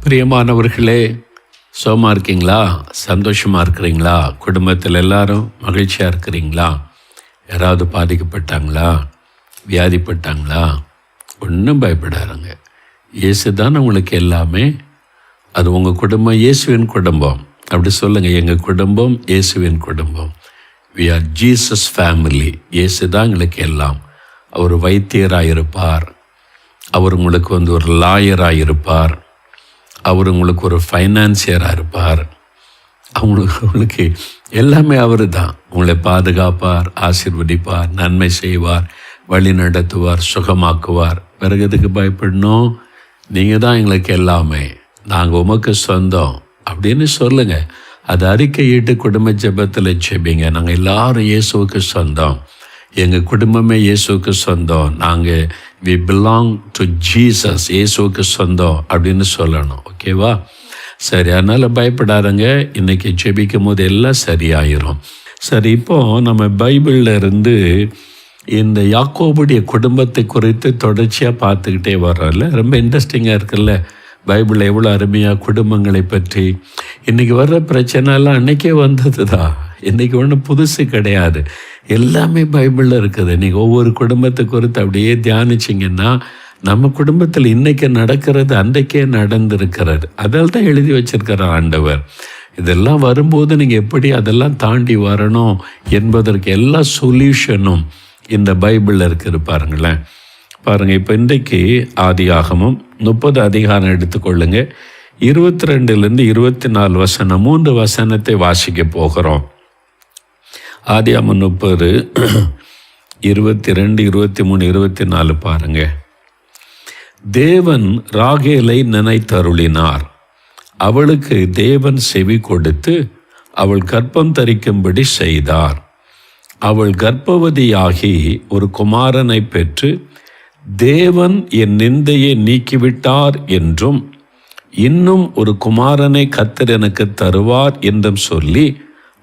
பிரியமானவர்களே, சுகமாக இருக்கீங்களா? சந்தோஷமாக இருக்கிறீங்களா? குடும்பத்தில் எல்லாரும் மகிழ்ச்சியாக இருக்கிறீங்களா? யாராவது பாதிக்கப்பட்டாங்களா? வியாதிப்பட்டாங்களா? ஒன்றும் பயப்படாதுங்க. இயேசு தான் உங்களுக்கு எல்லாமே. அது உங்கள் குடும்பம் இயேசுவின் குடும்பம். அப்படி சொல்லுங்கள், எங்கள் குடும்பம் இயேசுவின் குடும்பம். We are Jesus family. இயேசு தான் எங்களுக்கு எல்லாம். அவர் வைத்தியராக இருப்பார், அவர் உங்களுக்கு ஒரு லாயராக இருப்பார், அவர் உங்களுக்கு ஒரு ஃபைனான்சியராக இருப்பார். அவங்களுக்கு எல்லாமே அவர் தான். உங்களை பாதுகாப்பார், ஆசீர்வதிப்பார், நன்மை செய்வார், வழி நடத்துவார், சுகமாக்குவார். பிறகு எதுக்கு பயப்படணும்? நீங்கள் தான் எங்களுக்கு எல்லாமே, நாங்கள் உமக்கு சொந்தம் அப்படின்னு சொல்லுங்கள். அது அறிக்கையிட்டு குடும்ப ஜெபத்தில் ஜெபிங்க. நாங்கள் எல்லாரும் இயேசுவுக்கு சொந்தம், எங்கள் குடும்பமே இயேசுவுக்கு சொந்தம், நாங்கள் வி பிலாங் டு ஜீசஸ், இயேசுவுக்கு சொந்தம் அப்படின்னு சொல்லணும். ஓகேவா? சரி, அதனால் பயப்படாதங்க. இன்றைக்கி ஜெபிக்கும் போது எல்லாம் சரியாயிரும். சரி, இப்போது நம்ம பைபிளில் இருந்து இந்த யாக்கோபுடைய குடும்பத்தை குறித்து தொடர்ச்சியாக பார்த்துக்கிட்டே வர்றோம்ல. ரொம்ப இன்ட்ரெஸ்டிங்காக இருக்குல்ல. பைபிளில் எவ்வளோ அருமையாக குடும்பங்களை பற்றி. இன்றைக்கி வர்ற பிரச்சனைலாம் அன்றைக்கே வந்தது தான். இன்றைக்கி ஒன்றும் புதுசு கிடையாது. எல்லாமே பைபிளில் இருக்குது. நீங்கள் ஒவ்வொரு குடும்பத்தை குறித்து அப்படியே தியானிச்சிங்கன்னா நம்ம குடும்பத்தில் இன்றைக்கி நடக்கிறது அன்றைக்கே நடந்திருக்கிறது. அதில் தான் எழுதி வச்சிருக்கிற ஆண்டவர். இதெல்லாம் வரும்போது நீங்கள் எப்படி அதெல்லாம் தாண்டி வரணும் என்பதற்கு எல்லா சொல்யூஷனும் இந்த பைபிளில் இருக்குது. பாருங்களேன். பாருங்கள், இப்போ இன்றைக்கு ஆதியாகமம் 30 அதிகாரம் எடுத்துக்கொள்ளுங்க. 22 24 வசனம், 3 வசனத்தை வாசிக்க போகிறோம். ஆதியாகமம் 30, 22, 23, 24 பாருங்க. தேவன் ராகேலை நினைத்தருளினார். அவளுக்கு தேவன் செவி கொடுத்து அவள் கர்ப்பம் தரிக்கும்படி செய்தார். அவள் கர்ப்பவதியாகி ஒரு குமாரனை பெற்று தேவன் என் நிந்தையை நீக்கிவிட்டார் என்றும் இன்னும் ஒரு குமாரனை கர்த்தர் எனக்கு தருவார் என்றும் சொல்லி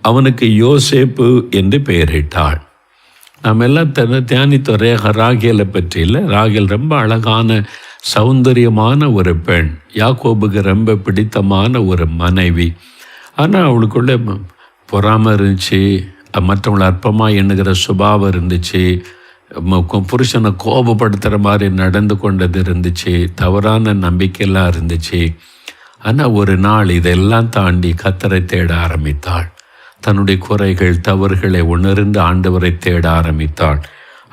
அவனுக்கு யோசேப்பு என்று பெயரிட்டாள். நாம் எல்லாம் தியானித்தொரே ராகேலை பற்றி இல்லை. ராகேல் ரொம்ப அழகான சௌந்தரியமான ஒரு பெண், யாக்கோபுக்கு ரொம்ப பிடித்தமான ஒரு மனைவி. ஆனால் அவளுக்குள்ள பொறாமை இருந்துச்சு, மற்றவங்களை அற்பமாக எண்ணுகிற சுபாவம் இருந்துச்சு, புருஷனை கோபப்படுத்துகிற மாதிரி நடந்து கொண்டது இருந்துச்சு, தவறான நம்பிக்கையெல்லாம் இருந்துச்சு. ஆனால் ஒரு நாள் இதெல்லாம் தாண்டி கர்த்தரை தேட ஆரம்பித்தாள். தன்னுடைய குறைகள் தவறுகளை உணர்ந்து ஆண்டவரை தேட ஆரம்பித்தாள்.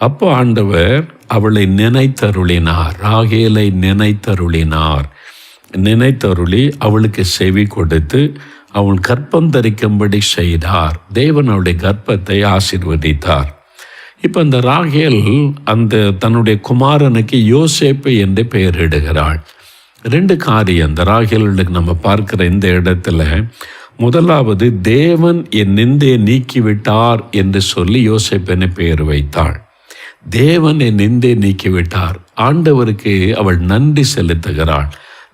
அப்போ ஆண்டவர் அவளை நினைத்தருளினார். ராகேலை நினைத்தருளினார். நினைத்தருளி அவளுக்கு செவி கொடுத்து அவள் கர்ப்பம் தரிக்கும்படி செய்தார். தேவன் அவளுடைய கர்ப்பத்தை ஆசீர்வதித்தார். இப்போ அந்த ராகேல் அந்த தன்னுடைய குமாரனுக்கு யோசேப்பு என்று பெயரிடுகிறாள். 2 காரியம் இந்த ராகேலுக்கு நம்ம பார்க்கிற இந்த இடத்துல. முதலாவது, தேவன் என் நிந்தையை நீக்கிவிட்டார் என்று சொல்லி யோசேப்பு பெயர் வைத்தாள். தேவன் என் நிந்தையை நீக்கிவிட்டார். ஆண்டவருக்கு அவள் நன்றி செலுத்துகிறாள்.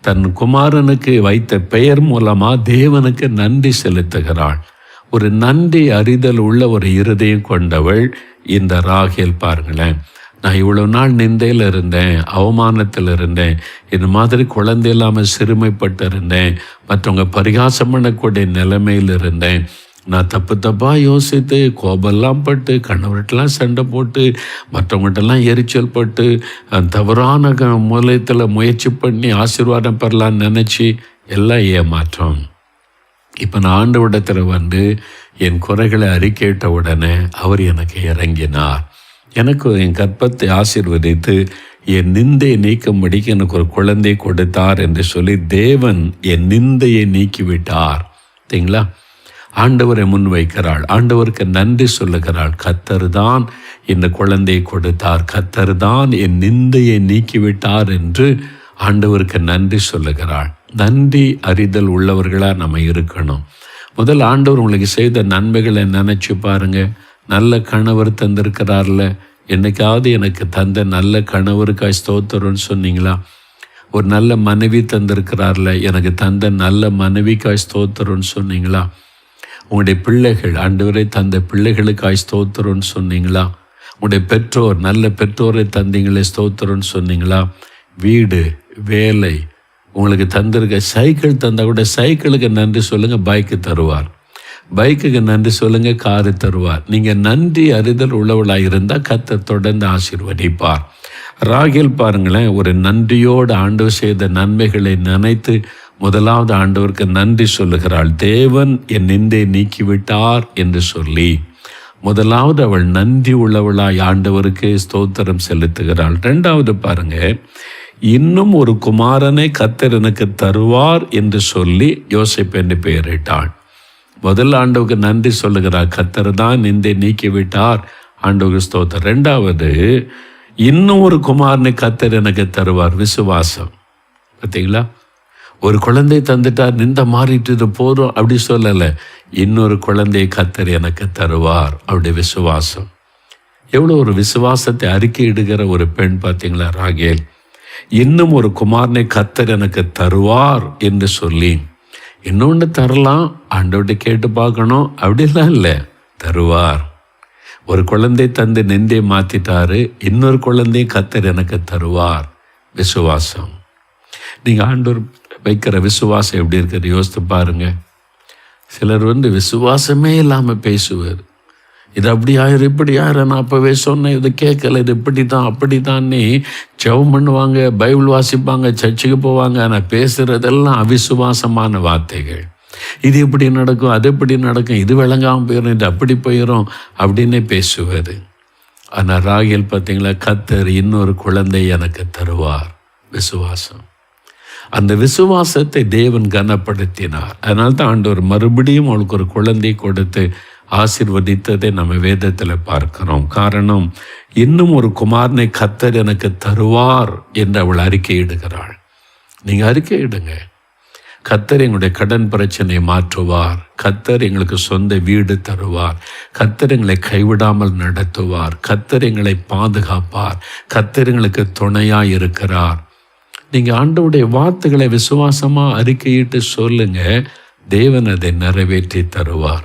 தன் குமாரனுக்கு வைத்த பெயர் மூலமாக தேவனுக்கு நன்றி செலுத்துகிறாள். ஒரு நன்றி அறிதல் உள்ள ஒரு இருதயம் கொண்டவள் இந்த ராகேல். பாருங்களேன், நான் இவ்வளோ நாள் நிந்தையில் இருந்தேன், அவமானத்தில் இருந்தேன், இந்த மாதிரி குழந்தை இல்லாமல் சிறுமைப்பட்டு இருந்தேன், மற்றவங்க பரிகாசம் பண்ணக்கூடிய நிலைமையில் இருந்தேன். நான் தப்பாக யோசித்து கோபெல்லாம் பட்டு கணவர்கிட்டலாம் சண்டை போட்டு மற்றவங்கள்ட்டெல்லாம் எரிச்சல் பட்டு தவறான மூலத்தில் முயற்சி பண்ணி ஆசீர்வாதம் பெறலான்னு நினச்சி எல்லாம் ஏமாற்றம். இப்போ நான் ஆண்டவரிடத்தில் என் குறைகளை அறிக்கையிட்ட உடனே அவர் எனக்கு இறங்கினார். எனக்கு என் கர்ப்பத்தை ஆசீர்வதித்து என் நிந்தையை நீக்கும்படிக்கு எனக்கு ஒரு குழந்தை கொடுத்தார் என்று சொல்லி தேவன் என் நிந்தையை நீக்கிவிட்டார். சரிங்களா? ஆண்டவரை முன் வைக்கிறாள். ஆண்டவருக்கு நன்றி சொல்லுகிறாள். கர்த்தர் தான் இந்த குழந்தையை கொடுத்தார், கர்த்தர் தான் என் நிந்தையை நீக்கிவிட்டார் என்று ஆண்டவருக்கு நன்றி சொல்லுகிறாள். நன்றி அறிதல் உள்ளவர்களாக நம்ம இருக்கணும். முதல் ஆண்டவர் உங்களுக்கு செய்த நன்மைகளை நினச்சி பாருங்க. நல்ல கணவர் தந்திருக்கிறார்ல, என்னைக்காவது எனக்கு தந்த நல்ல கணவருக்காய் ஸ்தோத்திரம்னு சொன்னீங்களா? ஒரு நல்ல மனைவி தந்திருக்கிறார்ல, எனக்கு தந்த நல்ல மனைவிக்காய் ஸ்தோத்திரம்னு சொன்னீங்களா? உங்களுடைய பிள்ளைகள், ஆண்டவரை தந்த பிள்ளைகளுக்காய் ஸ்தோத்திரம்னு சொன்னீங்களா? உங்களுடைய பெற்றோர், நல்ல பெற்றோரை தந்தீங்களே ஸ்தோத்திரம்னு சொன்னீங்களா? வீடு, வேலை, உங்களுக்கு தந்திருக்க சைக்கிள் தந்தால் கூட சைக்கிளுக்கு நன்றி சொல்லுங்கள், பைக்கு தருவார். பைக்குக்கு நன்றி சொல்லுங்கள், காரு தருவார். நீங்கள் நன்றி அறிதல் உள்ளவளாக இருந்தால் கர்த்தர் தொடர்ந்து ஆசீர்வதிப்பார். ராகேல் பாருங்களேன், ஒரு நன்றியோடு ஆண்டவர் செய்த நன்மைகளை நினைத்து முதலாவது ஆண்டவருக்கு நன்றி சொல்லுகிறாள். தேவன் என் நிந்தை நீக்கிவிட்டார் என்று சொல்லி முதலாவது அவள் நன்றி உள்ளவளாய் ஆண்டவருக்கு ஸ்தோத்திரம் செலுத்துகிறாள். இரண்டாவது பாருங்க, இன்னும் ஒரு குமாரனை கர்த்தர் எனக்கு தருவார் என்று சொல்லி யோசேப்பு என்று பெயரிட்டாள். முதல் ஆண்டவருக்கு நன்றி சொல்லுகிறார், கர்த்தர் தான் நிந்தை நீக்கிவிட்டார், ஆண்டவருக்கு ஸ்தோத்திரம். ரெண்டாவது, இன்னும் ஒரு குமாரனை கர்த்தர் எனக்கு தருவார், விசுவாசம். பார்த்தீங்களா, ஒரு குழந்தை தந்துட்டார், நிந்த மாறிட்டு போதும் அப்படி சொல்லலை, இன்னொரு குழந்தையை கர்த்தர் எனக்கு தருவார், அவருடைய விசுவாசம். எவ்வளோ ஒரு விசுவாசத்தை அறிக்கையிடுகிற ஒரு பெண் பார்த்தீங்களா ராகேல். இன்னும் ஒரு குமாரனை கர்த்தர் எனக்கு தருவார் என்று சொல்லி, இன்னொன்று தரலாம், ஆண்டவர்கிட்ட கேட்டு பார்க்கணும் அப்படிலாம் இல்லை, தருவார். ஒரு குழந்தை தந்து நெஞ்சை மாற்றிட்டாரு, இன்னொரு குழந்தையை கர்த்தர் எனக்கு தருவார், விசுவாசம். நீங்கள் ஆண்டவர் வைக்கிற விசுவாசம் எப்படி இருக்கிறது யோசித்து பாருங்க. சிலர் விசுவாசமே இல்லாமல் பேசுவார். இது அப்படி ஆயிரும் இப்படி ஆயிரம், நான் அப்போவே சொன்னேன், இது கேட்கல, இது இப்படி தான் அப்படி தானே ஜெபம் பண்ணுவாங்க, பைபிள் வாசிப்பாங்க, சர்ச்சுக்கு போவாங்க. ஆனால் பேசுகிறதெல்லாம் அவிசுவாசமான வார்த்தைகள். இது எப்படி நடக்கும், அது எப்படி நடக்கும், இது விளங்காமல் போயிடும், இது அப்படி போயிடும் அப்படின்னு பேசுவார். ஆனால் ராகேல் பார்த்தீங்களா, கர்த்தர் இன்னொரு குழந்தை எனக்கு தருவார், விசுவாசம். அந்த விசுவாசத்தை தேவன் கனப்படுத்தினார். அதனால தான் ஆண்டவர் மறுபடியும் அவளுக்கு ஒரு குழந்தை கொடுத்து ஆசீர்வதித்ததை நம்ம வேதத்தில் பார்க்கிறோம். காரணம், இன்னும் ஒரு குமாரனை கர்த்தர் எனக்கு தருவார் என்று அவள் அறிக்கையிடுகிறாள். நீங்கள் அறிக்கையிடுங்க, கர்த்தர் எங்களுடைய கடன் பிரச்சனையை மாற்றுவார், கர்த்தர் எங்களுக்கு சொந்த வீடு தருவார், கர்த்தர் எங்களை கைவிடாமல் நடத்துவார், கர்த்தர் எங்களை பாதுகாப்பார், கர்த்தர் எங்களுக்கு துணையாக இருக்கிறார். நீங்கள் ஆண்டவருடைய வார்த்தைகளை விசுவாசமாக அறிக்கையிட்டு சொல்லுங்க, தேவன் அதை நிறைவேற்றி தருவார்.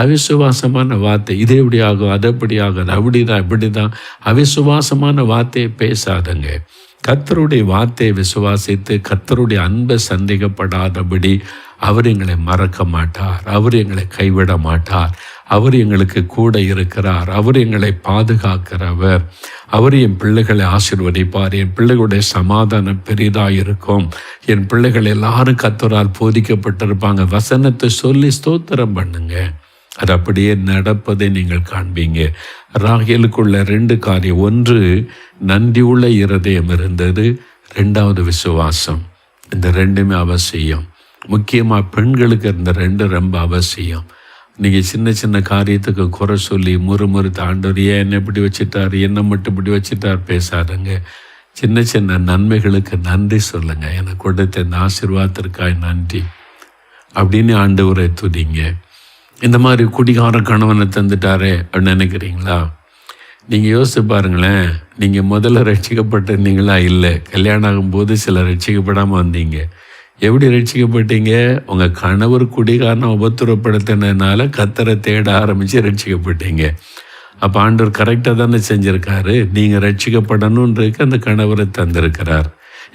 அவிசுவாசமான வார்த்தை, இது எப்படி ஆகும், அது எப்படி ஆகும், அப்படிதான் இப்படிதான், அவிசுவாசமான வார்த்தையை பேசாதங்க. கர்த்தருடைய வார்த்தையை விசுவாசித்து கர்த்தருடைய அன்பை சந்தேகப்படாதபடி அவர் எங்களை மறக்க மாட்டார், அவர் எங்களை கைவிட மாட்டார், அவர் எங்களுக்கு கூட இருக்கிறார், அவர் எங்களை பாதுகாக்கிறவர், அவர் என் பிள்ளைகளை ஆசீர்வதிப்பார், என் பிள்ளைகளுடைய சமாதானம் பெரிதாக இருக்கும், என் பிள்ளைகள் எல்லாரும் கர்த்தரால் போதிக்கப்பட்டிருப்பாங்க. வசனத்தை சொல்லி ஸ்தோத்திரம் பண்ணுங்க, அது அப்படியே நடப்பதை நீங்கள் காண்பீங்க. ராகேலுக்குள்ள 2 காரியம், ஒன்று நன்றியுள்ள இருதயம் இருந்தது, 2வது விசுவாசம். இந்த 2மே அவசியம். முக்கியமாக பெண்களுக்கு இந்த 2 ரொம்ப அவசியம். நீங்கள் சின்ன சின்ன காரியத்துக்கு குறை சொல்லி முறுமுறுத்து ஆண்டவர் ஏன் என்ன இப்படி வச்சுட்டார், என்ன மட்டும் இப்படி வச்சுட்டார் பேசாதங்க. சின்ன சின்ன நன்மைகளுக்கு நன்றி சொல்லுங்க, எனக்கு கொடுத்த இந்த ஆசீர்வாதத்திற்காக நன்றி அப்படின்னு ஆண்டவரை துதிங்க. இந்த மாதிரி குடிகார கணவனை தந்துட்டாரே அப்படின்னு நினைக்கிறீங்களா? நீங்கள் யோசித்து பாருங்களேன், நீங்கள் முதல்ல ரட்சிக்கப்பட்டிருந்தீங்களா? இல்லை, கல்யாணம் ஆகும்போது சில ரட்சிக்கப்படாமல் வந்தீங்க. எப்படி ரட்சிக்கப்பட்டீங்க? உங்கள் கணவர் குடிகாரனை உபத்திரப்படுத்தினதுனால கர்த்தரை தேட ஆரம்பித்து ரட்சிக்கப்பட்டீங்க. அப்போ ஆண்டவர் கரெக்டாக தானே செஞ்சுருக்காரு. நீங்கள் ரட்சிக்கப்படணுன்றதுக்கு அந்த கணவரை தந்திருக்கிறார்.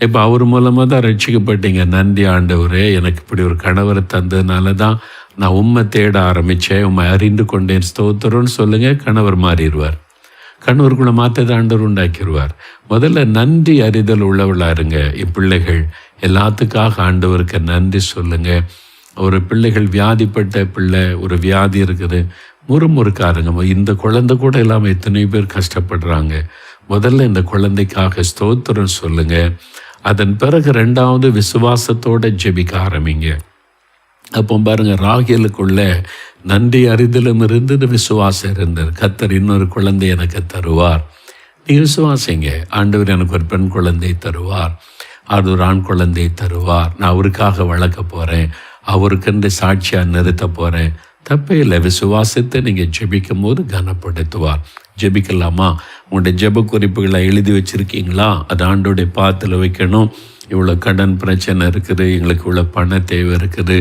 இப்போ அவர் மூலமாக தான் ரட்சிக்கப்பட்டீங்க. நன்றி ஆண்டவரே, எனக்கு இப்படி ஒரு கணவரை தந்ததுனால தான் நான் உம்மை தேட ஆரம்பித்தேன், உம்மை அறிந்து கொண்டேன், ஸ்தோத்திரம்னு சொல்லுங்கள். கணவர் மாறிடுவார். கணவருக்குள்ளே மாற்றத்தை ஆண்டவர் உண்டாக்கிடுவார். முதல்ல நன்றி அறிதல் உள்ளவளாக இருங்க. என் பிள்ளைகள் எல்லாத்துக்காக ஆண்டவருக்கு நன்றி சொல்லுங்கள். ஒரு பிள்ளைகள் வியாதிப்பட்ட பிள்ளை, ஒரு வியாதி இருக்குது, முறுமுறுக்காருங்க. இந்த குழந்தை கூட இல்லாமல் எத்தனை பேர் கஷ்டப்படுறாங்க. முதல்ல இந்த குழந்தைக்காக ஸ்தோத்திரம் சொல்லுங்கள். அதன் பிறகு 2வது விசுவாசத்தோடு ஜெபிக்க ஆரம்பிங்க. அப்போ பாருங்க, ராகேலுக்குள்ள நன்றி அறிதலும் இருந்தது, விசுவாசம் இருந்தது. கர்த்தர் இன்னொரு குழந்தை எனக்கு தருவார். நீங்கள் விசுவாசிங்க, ஆண்டவர் எனக்கு ஒரு பெண் குழந்தை தருவார், அது ஒரு ஆண் குழந்தை தருவார், நான் அவருக்காக வளர்க்க போகிறேன், அவருக்கென்று சாட்சியாக நிறுத்த போகிறேன். தப்பே இல்லை. விசுவாசத்தை நீங்கள் ஜெபிக்கும் போது கனப்படுத்துவார். ஜெபிக்கலாமா? உங்களுடைய ஜெப குறிப்புகளை எழுதி வச்சுருக்கீங்களா? அது ஆண்டோடைய பாத்தில் வைக்கணும். இவ்வளோ கடன் பிரச்சனை இருக்குது, எங்களுக்கு இவ்வளோ பண தேவை இருக்குது,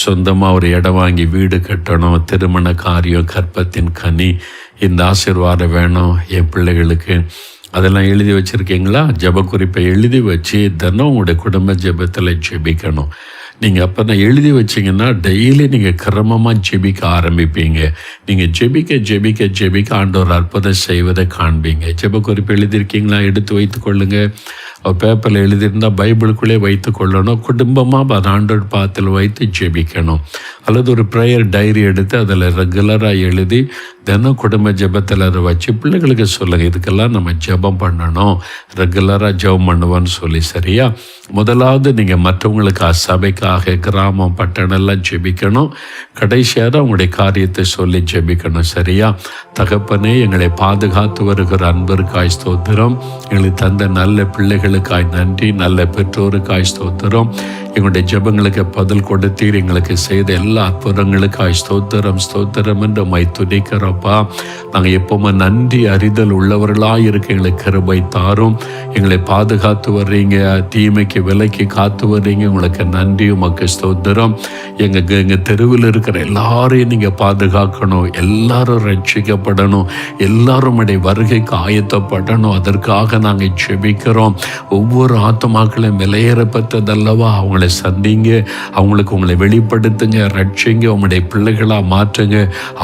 சொந்தமாக ஒரு இடம் வாங்கி வீடு கட்டணும், திருமண காரியம், கற்பத்தின் கனி, இந்த ஆசீர்வாதம் வேணும் என் பிள்ளைகளுக்கு, அதெல்லாம் எழுதி வச்சுருக்கீங்களா? ஜெப குறிப்பை எழுதி வச்சு தினம் உங்களுடைய குடும்ப ஜெபத்தில் ஜெபிக்கணும். நீங்கள் அப்போ தான் எழுதி வச்சிங்கன்னா டெய்லி நீங்கள் கிரமமாக ஜெபிக்க ஆரம்பிப்பீங்க. நீங்கள் ஜெபிக்க ஆண்டவர் அற்புதம் செய்வதை காண்பீங்க. ஜெப குறிப்பு எழுதியிருக்கீங்களா? எடுத்து வைத்து கொள்ளுங்க. பேப்பரில் எழுதியிருந்தால் பைபிளுக்குள்ளே வைத்து கொள்ளணும். குடும்பமாக அதை ஆண்டவர் பாத்தில் வைத்து ஜெபிக்கணும். அல்லது ஒரு ப்ரேயர் டைரி எடுத்து அதில் ரெகுலராக எழுதி தினம் குடும்ப ஜெபத்தில் அதை வச்சு பிள்ளைகளுக்கு சொல்லுங்கள், இதுக்கெல்லாம் நம்ம ஜெபம் பண்ணணும், ரெகுலராக ஜெபம் பண்ணுவோன்னு சொல்லி. சரியா? முதலாவது நீங்கள் மற்றவங்களுக்கு சபைக்காக கிராமம் பட்டணம்லாம் ஜெபிக்கணும். கடைசியாக தான் உங்களுடைய காரியத்தை சொல்லி ஜெபிக்கணும். சரியா? தகப்பனே, எங்களை பாதுகாத்து வருகிற அன்பிற்காய் ஸ்தோத்திரம். எங்களுக்கு தந்த நல்ல பிள்ளைகளுக்காய் நன்றி. நல்ல பெற்றோருக்காய் ஸ்தோத்திரம். எங்களுடைய ஜெபங்களுக்கு பதில் கொடுத்தீர். எங்களுக்கு செய்த எல்லா அற்புதங்களுக்காய் ஸ்தோத்திரம் என்று உம்மை துதிக்கிறோப்பா. நாங்கள் எப்பவுமே நன்றி அறிதல் உள்ளவர்களாக இருக்க எங்களுக்கு கிருபை தாரும். எங்களை பாதுகாத்து வர்றீங்க, தீமைக்கு விலைக்கு காத்து வர்றீங்க. உங்களுக்கு நன்றி, உமக்கு ஸ்தோத்திரம். எங்கள் தெருவில் இருக்கிற எல்லாரையும் நீங்கள் பாதுகாக்கணும். எல்லாரும் ரட்சிக்கப்படணும். எல்லாரும் உடைய வருகைக்கு ஆயத்தப்படணும். அதற்காக நாங்கள் ஜெபிக்கிறோம். ஒவ்வொரு ஆத்துமாக்களையும் விலையேறப்பட்டதல்லவா, அவங்களை சந்திங்க, அவங்களுக்கு உங்களை வெளிப்படுத்துங்க, ரட்சிங்க, உங்களுடைய பிள்ளைகளாக மாற்றுங்க.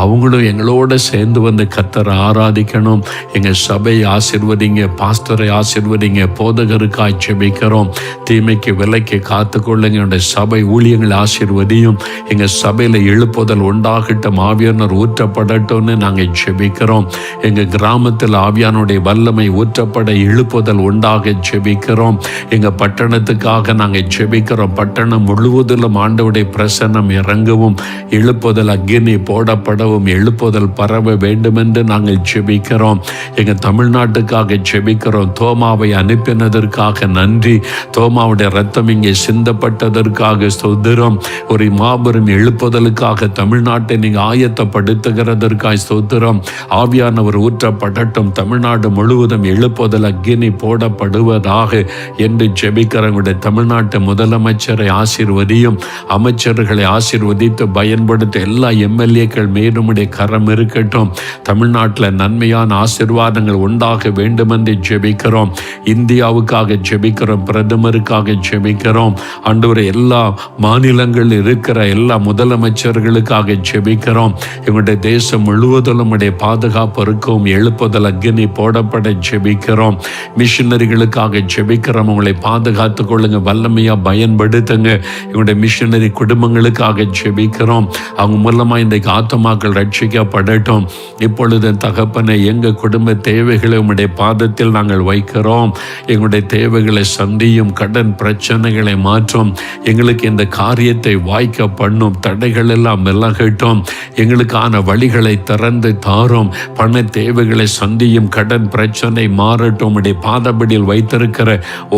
அவங்களும் எங்களோட சேர்ந்து வந்து கர்த்தரை ஆராதிக்கணும். எங்கள் சபையை ஆசீர்வதிங்க, பாஸ்டரை ஆசீர்வதிங்க, போதகருக்காய் ஜெபிக்கிறோம். தீமைக்கு விலைக்கு காத்துக்கொள்ளுங்க. என்னுடைய சபை ஊழியங்களை ஆசீர்வதியும். எங்கள் சபையில் எழுப்புதல் உண்டாகட்டும், ஆவியானவர் ஊற்றப்படட்டும்னு நாங்கள் ஜெபிக்கிறோம். எங்கள் கிராமத்தில் ஆவியானுடைய வல்லமை ஊற்றப்பட எழுப்புதல் உண்டாக ஜெபிக்கிறோம். எங்கள் பட்டணத்துக்காக நாங்கள் ஜெபிக்கிறோம். பட்டணம் முழுவதிலும் ஆண்டவருடைய பிரசன்னம் இறங்கவும், எழுப்புதல் அக்கினி போடப்படவும், எழுப்புதல் பரவ வேண்டுமென்று நாங்கள் ஜெபிக்கிறோம். எங்கள் தமிழ்நாட்டுக்காக ஜெபிக்கிறோம். தோமாவை அனுப்பினதற்காக நன்றி. தோமாவுடைய ரத்தம் இங்கே சிந்தப்பட்டதற்காக ஸ்தோத்திரம். ஒரு மாபெரும் எழுப்புதலுக்காக தமிழ்நாட்டை நீங்கள் ஆயத்தப்படுத்துகிறதற்காக ஸ்தோத்திரம். ஆவியானவர் ஊற்றப்படட்டும். தமிழ்நாடு முழுவதும் எழுப்புதல் அக்கினி போடப்படுவதாக என்று ஜெபிக்கிறவங்களுடைய தமிழ்நாட்டு முதலமைச்சரை ஆசீர்வதியும். அமைச்சர்களை ஆசீர்வதித்து பயன்படுத்த எல்லா எம்எல்ஏக்கள் மேலுமுடைய கரம் இருக்கட்டும். தமிழ்நாட்டில் நன்மையான ஆசீர்வாதங்கள் உண்டாக வேண்டுமென்று ஜெபிக்கிறோம். இந்தியாவுக்காக ஜெபிக்கிறோம். பிரதமருக்காக ஜெபிக்கிறோம். ஆண்டவரே, எல்லா மாநிலங்களில் இருக்கிற எல்லா முதலமைச்சர்களுக்காக ஜெபிக்கிறோம். எங்களுடைய தேசம் முழுவதிலும் உடைய பாதுகாப்பு இருக்கும். எழுப்புதல் அக்கினி போடப்பட ஜெபிக்கிறோம். மிஷனரிகளுக்காக ஜெபிக்கிறோம். உங்களை பாதுகாத்துக் கொள்ளுங்க, வல்லமையா பயன்படுத்துங்க. எங்களுடைய மிஷனரி குடும்பங்களுக்காக ஜெபிக்கிறோம். அவங்க மூலமாக இன்றைக்கு ஆத்துமாக்கள் ரட்சிக்கப்படட்டும். இப்பொழுது தகப்பனை, எங்கள் குடும்ப தேவைகளை உம்முடைய பாதத்தில் நாங்கள் வைக்கிறோம். எங்களுடைய தேவைகளை சந்தியும், கடன் பிரச்சனைகளை மாற்றும். எங்களுக்கு இந்த காரியத்தை வாய்க்க பண்ணும். தடைகள் எல்லாம் விலகட்டும். எங்களுக்கான வழிகளை திறந்து தாரும். பண தேவைகளை சந்தியும், கடன் பிரச்சனை மாறட்டும். உம்முடைய பாதபடியில் வைத்திருக்கிற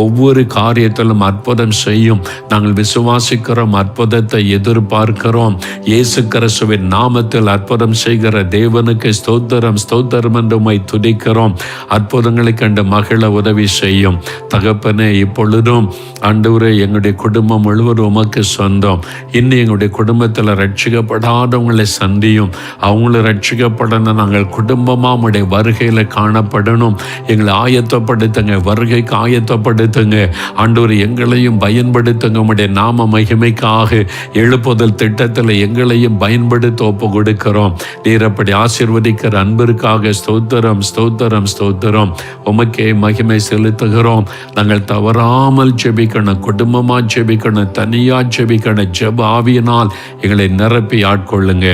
ஒவ்வொரு காரியத்திலும் அற்புதம் செய்யும். நாங்கள் விசுவாசிக்கிறோம், அற்புதத்தை எதிர்பார்க்கிறோம். இயேசு கிறிஸ்துவின் நாமத்தில் அற்புதம் செய்கிற தேவனுக்கு ஸ்தோத்திரம் என்று உம்மை துதிக்கிறோம். அற்புதங்களை கண்டு மகிழ உதவி செய்யும் தகப்பனே. இப்பொழுதும் ஆண்டவரே, எங்களுடைய குடும்பம் முழுவதும் உமக்கு சொந்தம். இன்னும் எங்களுடைய குடும்பத்தில் ரட்சிக்கப்படாதவங்களை சந்தியும். அவங்கள ரட்சிக்கப்படணும். நாங்கள் குடும்பமாக உம்முடைய வருகையில் காணப்படணும். எங்களை ஆயத்தப்படுத்துங்க, வருகைக்கு ஆயத்தப்படுத்துங்க. ஆண்டவரே, எங்களையும் பயன்படுத்துங்க. உம்முடைய நாம மகிமைக்காக எழுப்புதல் திட்டத்தில் எங்களையும் பயன்படுத்த ஒப்பு கொடுக்கிறோம். நீர் அப்படி ஆசீர்வதிக்கிற அன்பிற்காக ஸ்தோத்திரம். உமக்கே மகிமை செலுத்துகிறோம். நாங்கள் தவறாமல் ஜெபிக்கணும், குடும்பமா ஜெபிக்கணும், தனியா ஜெபிக்கணும். ஜெப ஆவியினால் எங்களை நிரப்பி ஆட்கொள்ளுங்க.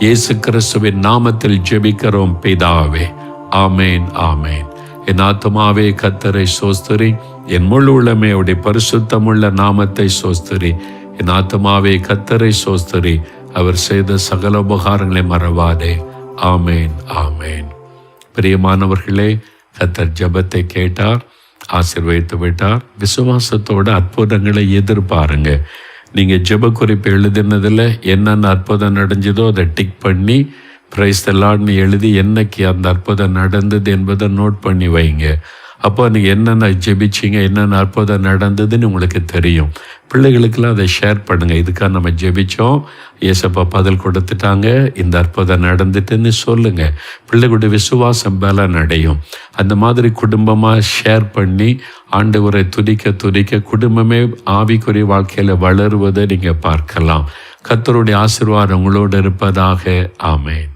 இயேசு கிறிஸ்துவின் நாமத்தில் ஜெபிக்கிறோம் பிதாவே. ஆமேன், ஆமேன். என் ஆத்துமாவே கர்த்தரை சோஸ்திரி, என் முழு உள்ளமே அவருடைய பரிசுத்தமுள்ள நாமத்தை சோஸ்திரி. என் ஆத்துமாவே கர்த்தரை சோஸ்திரி, அவர் செய்த சகல உபகாரங்களை மறவாதே. ஆமேன், ஆமேன். பிரியமானவர்களே, கர்த்தர் ஜெபத்தை கேட்டார், ஆசீர்வதித்து விட்டார். விசுவாசத்தோட அற்புதங்களை எதிர்பாருங்க. நீங்கள் ஜெப குறிப்பு எழுதினதில் என்னென்ன அற்புதம் நடந்ததோ அதை டிக் பண்ணி பிரைஸ் தி லார்ட்னு எழுதி என்னைக்கு அந்த அற்புதம் நடந்தது என்பதை நோட் பண்ணி வைங்க. அப்போ நீங்கள் என்னென்ன ஜெபிச்சிங்க, என்னென்ன அற்புதம் நடந்ததுன்னு உங்களுக்கு தெரியும். பிள்ளைகளுக்கெல்லாம் அதை ஷேர் பண்ணுங்கள். இதுக்காக நம்ம ஜெபிச்சோம், ஏசப்பா பதில் கொடுத்துட்டாங்க, இந்த அற்புதம் நடந்துட்டுன்னு சொல்லுங்கள். பிள்ளைகளுடைய விசுவாசம் பலன் அடையும். அந்த மாதிரி குடும்பமாக ஷேர் பண்ணி ஆண்டவரை துதிக்க குடும்பமே ஆவிக்குரிய வாழ்க்கையில் வளருவதை நீங்கள் பார்க்கலாம். கர்த்தருடைய ஆசீர்வாதம் உங்களோடு இருப்பதாக. ஆமென்.